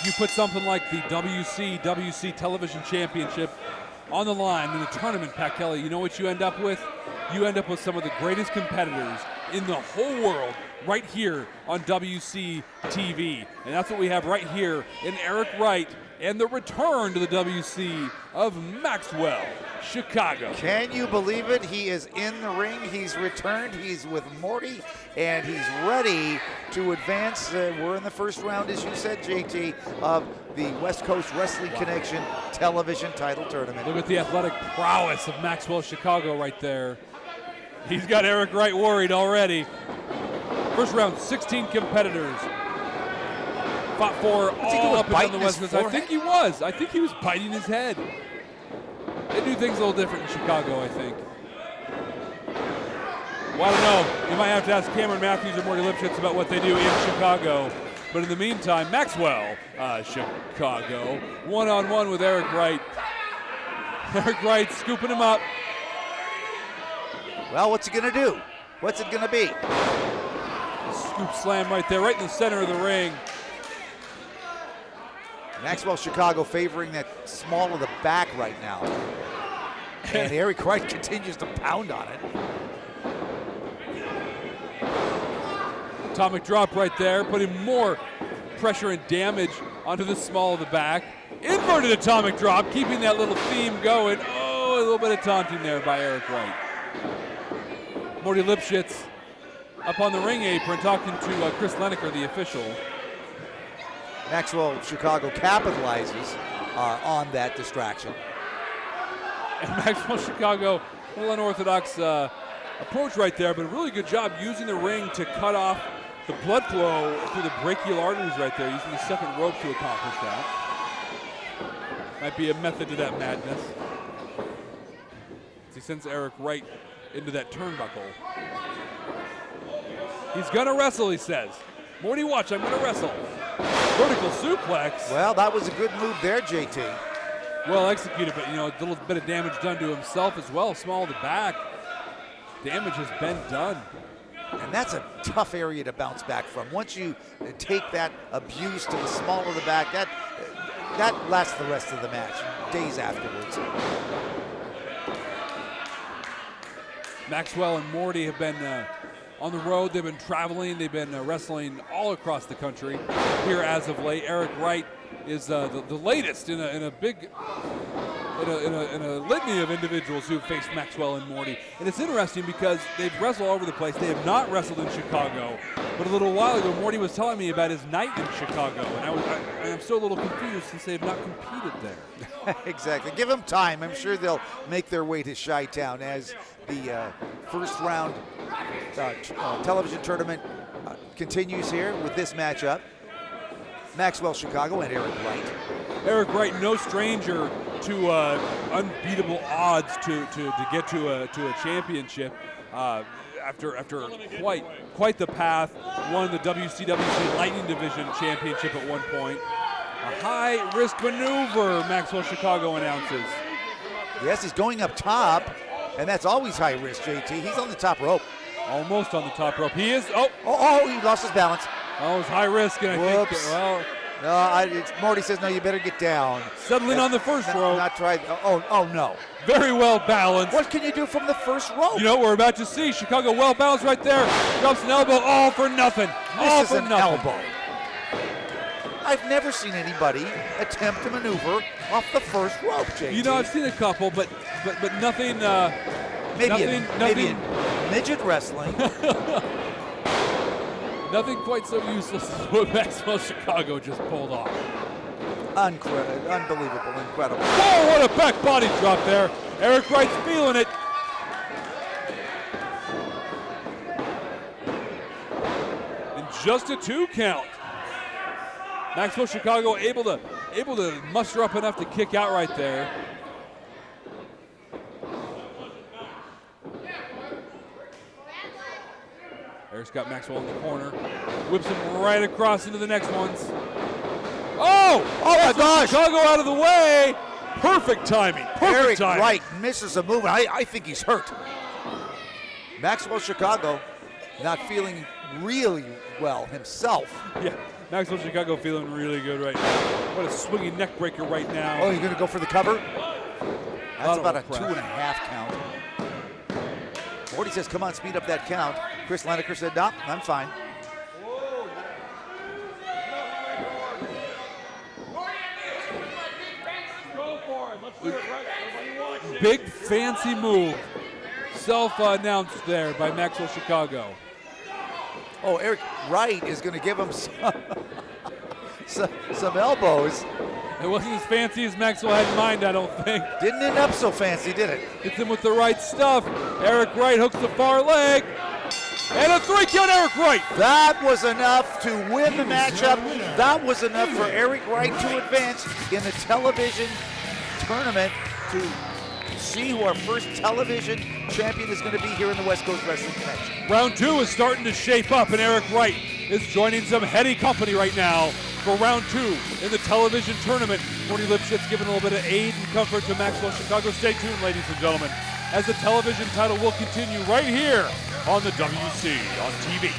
you put something like the WCWC Television Championship on the line in a tournament, Pat Kelly, you know what you end up with? You end up with some of the greatest competitors in the whole world right here on WC TV. And that's what we have right here in Eric Wright and the return to the WC of Maxwell, Chicago. Can you believe it? He is in the ring. He's returned. He's with Morty, and he's ready to advance. We're in the first round, as you said, JT, of the West Coast Wrestling Connection television title tournament. Look at the athletic prowess of Maxwell, Chicago right there. He's got Eric Wright worried already. First round, 16 competitors. Fought for all up and down the West Coast. I think he was. I think he was biting his head. They do things a little different in Chicago, I think. Well, I don't know. You might have to ask Cameron Matthews or Morty Lipschitz about what they do in Chicago. But in the meantime, Maxwell, Chicago, one-on-one with Eric Wright. Eric Wright scooping him up. Well, what's he going to do? What's it going to be? Scoop slam right there, right in the center of the ring. Maxwell Chicago favoring that small of the back right now. And Eric Wright continues to pound on it. Atomic drop right there, putting more pressure and damage onto the small of the back. Inverted atomic drop, keeping that little theme going. Oh, a little bit of taunting there by Eric Wright. Morty Lipschitz up on the ring apron talking to Chris Lineker, the official. Maxwell Chicago capitalizes on that distraction. And Maxwell Chicago, a little unorthodox approach right there, but a really good job using the ring to cut off the blood flow through the brachial arteries right there, using the second rope to accomplish that. Might be a method to that madness. As he sends Eric Wright into that turnbuckle. He's gonna wrestle, he says. Morty, watch, I'm gonna wrestle. Vertical suplex. Well, that was a good move there, JT. Well executed, but a little bit of damage done to himself as well. Small of the back. Damage has been done. And that's a tough area to bounce back from. Once you take that abuse to the small of the back, that lasts the rest of the match, days afterwards. Maxwell and Morty have been on the road. They've been traveling. They've been wrestling all across the country here as of late. Eric Wright is the latest in a litany of individuals who have faced Maxwell and Morty. And it's interesting because they've wrestled all over the place. They have not wrestled in Chicago. But a little while ago, Morty was telling me about his night in Chicago. And I'm still a little confused since they have not competed there. Exactly. Give them time. I'm sure they'll make their way to Chi-Town as the first round television tournament continues here with this matchup. Maxwell Chicago and Eric Wright. Eric Wright, no stranger to unbeatable odds to get to a championship. After quite the path, won the WCWC Lightning Division Championship at one point. A high-risk maneuver, Maxwell Chicago announces. Yes, he's going up top, and that's always high risk, JT. He's on the top rope. Almost on the top rope. He is. Oh, he lost his balance. Oh, it's high risk, and I think, well. No, Morty says, no, you better get down. Settling on the first rope. Not try. Oh, no. Very well balanced. What can you do from the first rope? You know what we're about to see. Chicago well balanced right there. Drops an elbow, all for nothing. All for nothing. Elbow. I've never seen anybody attempt to maneuver off the first rope, JT. I've seen a couple, but nothing. Maybe in midget wrestling. Nothing quite so useless as what Maxwell Chicago just pulled off. Unbelievable, incredible. Whoa, what a back body drop there. Eric Wright's feeling it. And just a 2 count. Maxwell Chicago able to muster up enough to kick out right there. Eric's got Maxwell in the corner. Whips him right across into the next ones. Oh my gosh! Chicago out of the way. Perfect timing. Perfect timing. Eric Wright misses a move. I think he's hurt. Maxwell Chicago not feeling really Maxwell himself. Yeah, Maxwell Chicago feeling really good right now. What a swinging neck breaker right now. Oh, you're going to go for the cover? That's about a crap. 2.5 count. Morty says, come on, speed up that count. Chris Lineker said, no, I'm fine. Big fancy move. Self-announced there by Maxwell Chicago. Oh, Eric Wright is going to give him some elbows. It wasn't as fancy as Maxwell had in mind, I don't think. Didn't end up so fancy, did it? Gets him with the right stuff. Eric Wright hooks the far leg. And a 3 count, Eric Wright. That was enough to win the matchup. That was enough for Eric Wright to advance in the television tournament to see who our first television champion is going to be here in the West Coast Wrestling Connection. Round 2 is starting to shape up, and Eric Wright is joining some heady company right now for round 2 in the television tournament. Morty Lipschitz giving a little bit of aid and comfort to Maxwell Chicago. Stay tuned, ladies and gentlemen, as the television title will continue right here on the WC on TV.